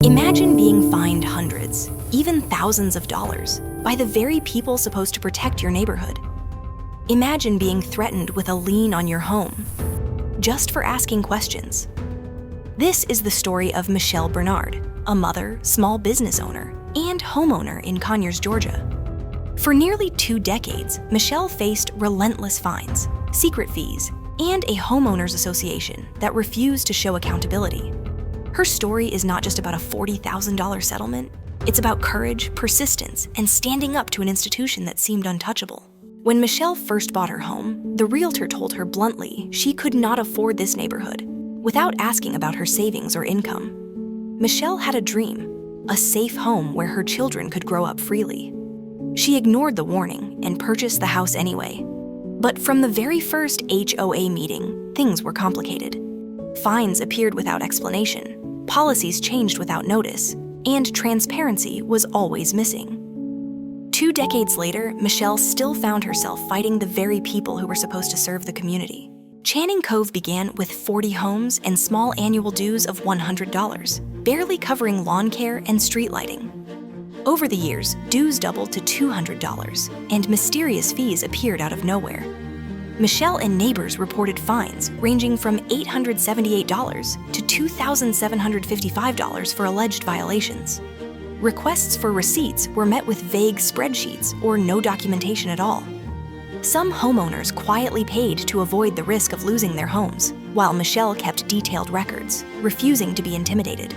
Imagine being fined hundreds, even thousands of dollars by the very people supposed to protect your neighborhood. Imagine being threatened with a lien on your home, just for asking questions. This is the story of Michelle Bernard, a mother, small business owner, and homeowner in Conyers, Georgia. For nearly 2 decades, Michelle faced relentless fines, secret fees, and a homeowners association that refused to show accountability. Her story is not just about a $40,000 settlement. It's about courage, persistence, and standing up to an institution that seemed untouchable. When Michelle first bought her home, the realtor told her bluntly she could not afford this neighborhood, without asking about her savings or income. Michelle had a dream, a safe home where her children could grow up freely. She ignored the warning and purchased the house anyway. But from the very first HOA meeting, things were complicated. Fines appeared without explanation, policies changed without notice, and transparency was always missing. 2 decades later, Michelle still found herself fighting the very people who were supposed to serve the community. Channing Cove began with 40 homes and small annual dues of $100, barely covering lawn care and street lighting. Over the years, dues doubled to $200, and mysterious fees appeared out of nowhere. Michelle and neighbors reported fines ranging from $878 to $2,755 for alleged violations. Requests for receipts were met with vague spreadsheets or no documentation at all. Some homeowners quietly paid to avoid the risk of losing their homes, while Michelle kept detailed records, refusing to be intimidated.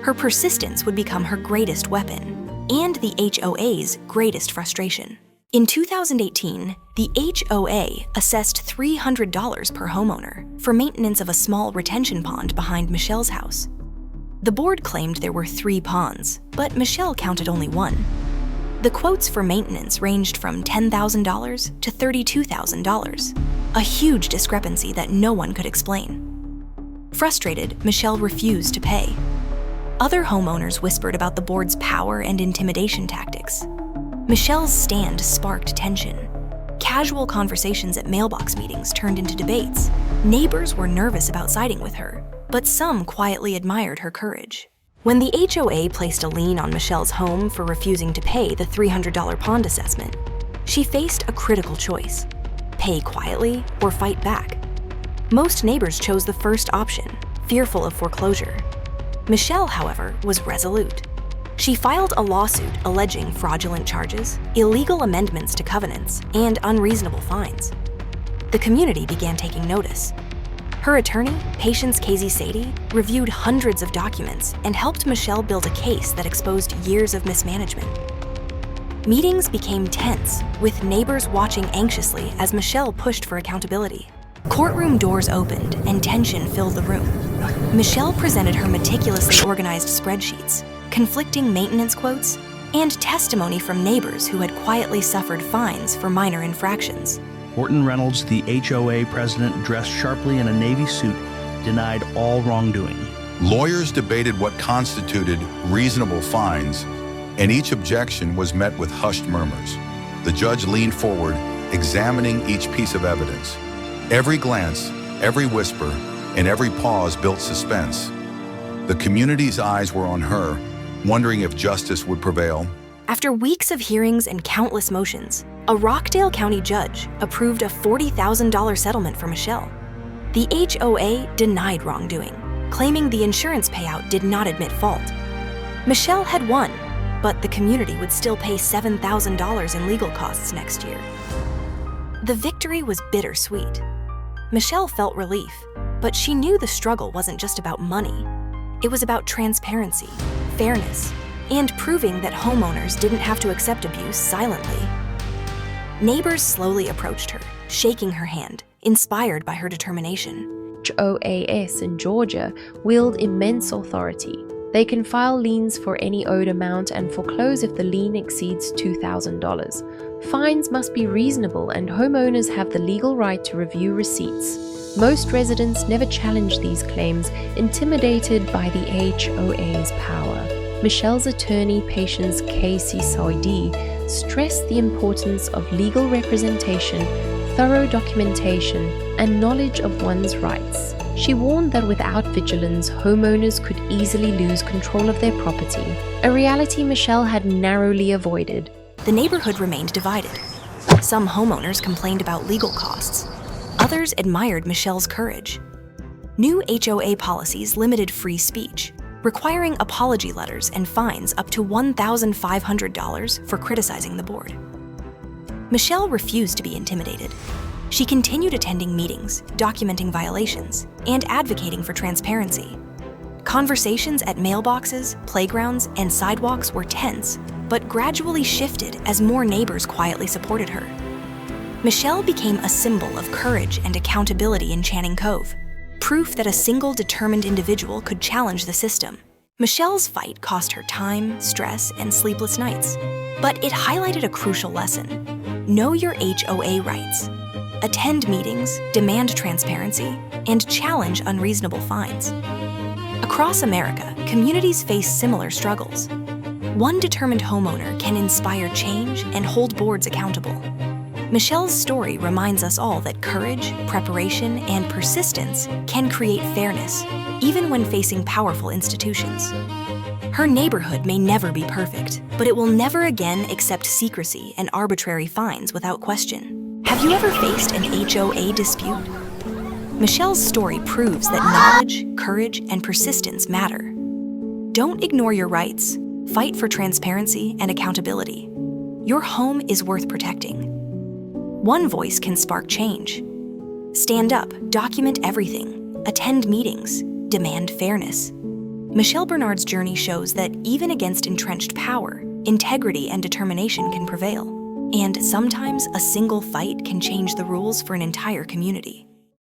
Her persistence would become her greatest weapon, and the HOA's greatest frustration. In 2018, the HOA assessed $300 per homeowner for maintenance of a small retention pond behind Michelle's house. The board claimed there were 3 ponds, but Michelle counted only 1. The quotes for maintenance ranged from $10,000 to $32,000, a huge discrepancy that no one could explain. Frustrated, Michelle refused to pay. Other homeowners whispered about the board's power and intimidation tactics. Michelle's stand sparked tension. Casual conversations at mailbox meetings turned into debates. Neighbors were nervous about siding with her, but some quietly admired her courage. When the HOA placed a lien on Michelle's home for refusing to pay the $300 pond assessment, she faced a critical choice: pay quietly or fight back. Most neighbors chose the first option, fearful of foreclosure. Michelle, however, was resolute. She filed a lawsuit alleging fraudulent charges, illegal amendments to covenants, and unreasonable fines. The community began taking notice. Her attorney, Patience Casey Sadie, reviewed hundreds of documents and helped Michelle build a case that exposed years of mismanagement. Meetings became tense, with neighbors watching anxiously as Michelle pushed for accountability. Courtroom doors opened and tension filled the room. Michelle presented her meticulously organized spreadsheets, conflicting maintenance quotes, and testimony from neighbors who had quietly suffered fines for minor infractions. Horton Reynolds, the HOA president, dressed sharply in a navy suit, denied all wrongdoing. Lawyers debated what constituted reasonable fines, and each objection was met with hushed murmurs. The judge leaned forward, examining each piece of evidence. Every glance, every whisper, and every pause built suspense. The community's eyes were on her, wondering if justice would prevail. After weeks of hearings and countless motions, a Rockdale County judge approved a $40,000 settlement for Michelle. The HOA denied wrongdoing, claiming the insurance payout did not admit fault. Michelle had won, but the community would still pay $7,000 in legal costs next year. The victory was bittersweet. Michelle felt relief, but she knew the struggle wasn't just about money. It was about transparency, fairness, and proving that homeowners didn't have to accept abuse silently. Neighbors slowly approached her, shaking her hand, inspired by her determination. HOAs in Georgia wield immense authority. They can file liens for any owed amount and foreclose if the lien exceeds $2,000. Fines must be reasonable, and homeowners have the legal right to review receipts. Most residents never challenge these claims, intimidated by the HOA's power. Michelle's attorney, Patience Casey Sadie, stressed the importance of legal representation, thorough documentation, and knowledge of one's rights. She warned that without vigilance, homeowners could easily lose control of their property, a reality Michelle had narrowly avoided. The neighborhood remained divided. Some homeowners complained about legal costs. Others admired Michelle's courage. New HOA policies limited free speech, requiring apology letters and fines up to $1,500 for criticizing the board. Michelle refused to be intimidated. She continued attending meetings, documenting violations, and advocating for transparency. Conversations at mailboxes, playgrounds, and sidewalks were tense, but gradually shifted as more neighbors quietly supported her. Michelle became a symbol of courage and accountability in Channing Cove, proof that a single determined individual could challenge the system. Michelle's fight cost her time, stress, and sleepless nights, but it highlighted a crucial lesson. Know your HOA rights. Attend meetings, demand transparency, and challenge unreasonable fines. Across America, communities face similar struggles. One determined homeowner can inspire change and hold boards accountable. Michelle's story reminds us all that courage, preparation, and persistence can create fairness, even when facing powerful institutions. Her neighborhood may never be perfect, but it will never again accept secrecy and arbitrary fines without question. Have you ever faced an HOA dispute? Michelle's story proves that knowledge, courage, and persistence matter. Don't ignore your rights. Fight for transparency and accountability. Your home is worth protecting. One voice can spark change. Stand up, document everything, attend meetings, demand fairness. Michelle Bernard's journey shows that even against entrenched power, integrity and determination can prevail. And sometimes a single fight can change the rules for an entire community.